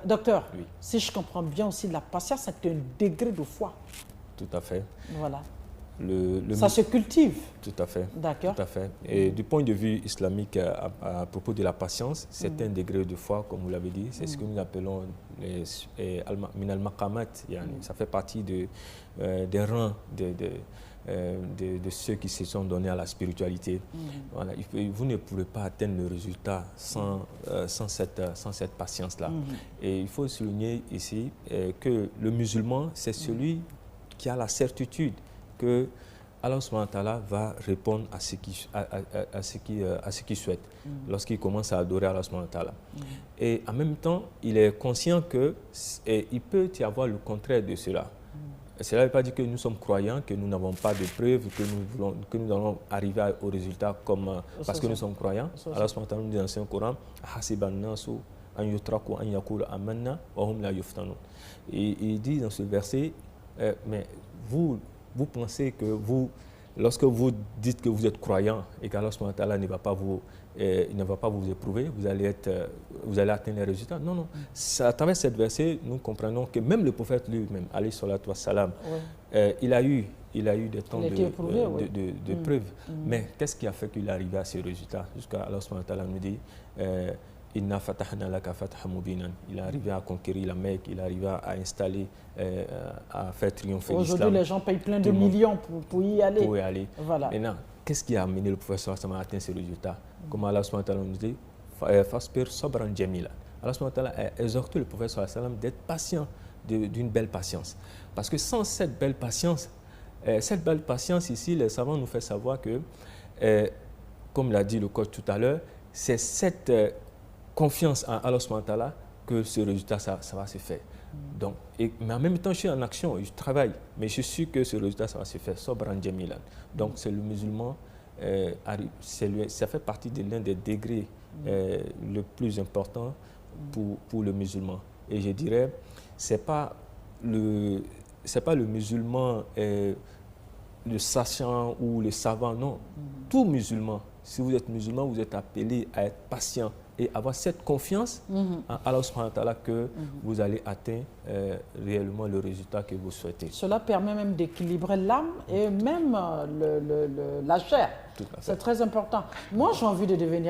Docteur, Oui. si je comprends bien aussi, la patience, c'est un degré de foi. Tout à fait. Voilà. Le Ça se cultive. Tout à fait. D'accord. Tout à fait. Et du point de vue islamique, à propos de la patience, c'est un degré de foi, comme vous l'avez dit. C'est ce que nous appelons min al-maqamat. Ça fait partie des rangs de ceux qui se sont donnés à la spiritualité. Voilà. Vous ne pourrez pas atteindre le résultat sans cette patience-là. Et il faut souligner ici que le musulman, c'est celui qui a la certitude que Allah subhanahu wa ta'ala va répondre à ce qu'il souhaite lorsqu'il commence à adorer Allah subhanahu wa ta'ala. Et en même temps, il est conscient qu'il peut y avoir le contraire de cela. Cela ne veut pas dire que nous sommes croyants, que nous n'avons pas de preuves, que nous allons arriver au résultat parce que nous sommes croyants. Allah subhanahu wa ta'ala nous dit dans le Saint-Coran, et il dit dans ce verset, mais vous pensez que lorsque vous dites que vous êtes croyant et qu'Allah subhanahu wa ta'ala ne va pas vous éprouver, vous allez atteindre les résultats. Non, non. À travers cette verset, nous comprenons que même le prophète lui-même, alayhi salatu wassalam, il a eu des temps de preuves. Mais qu'est-ce qui a fait qu'il est arrivé à ces résultats? Jusqu'à Allah subhanahu wa ta'ala nous dit Inna fatahna laka fathan mubinan. Il est arrivé à conquérir la Mecque, il est arrivé à installer, à faire triompher l'islam. Aujourd'hui, les gens payent plein de millions pour y aller. Pour y aller. Voilà. Maintenant, qu'est-ce qui a amené le prophète à atteindre ces résultats? Comme Allah subhanahu wa ta'ala nous dit, Fasbir sabran jamila. Allah subhanahu wa ta'ala a exhorté le prophète d'être patient, d'une belle patience. Parce que sans cette belle patience ici, les savants nous font savoir que, comme l'a dit le coach tout à l'heure, c'est cette confiance en Allah subhanahu wa ta'ala que ce résultat, ça va se faire. Donc, mais en même temps, je suis en action, je travaille, mais je suis sûr que ce résultat, ça va se faire. Sabran jamilan. Donc, c'est le musulman, ça fait partie de l'un des degrés le plus important pour le musulman. Et je dirais, c'est pas le musulman, le sachant ou le savant, non. Tout musulman, si vous êtes musulman, vous êtes appelé à être patient et avoir cette confiance en Allah subhanahu wa ta'ala que vous allez atteindre réellement le résultat que vous souhaitez. Cela permet même d'équilibrer l'âme et même la chair. C'est très important. Moi, j'ai envie de devenir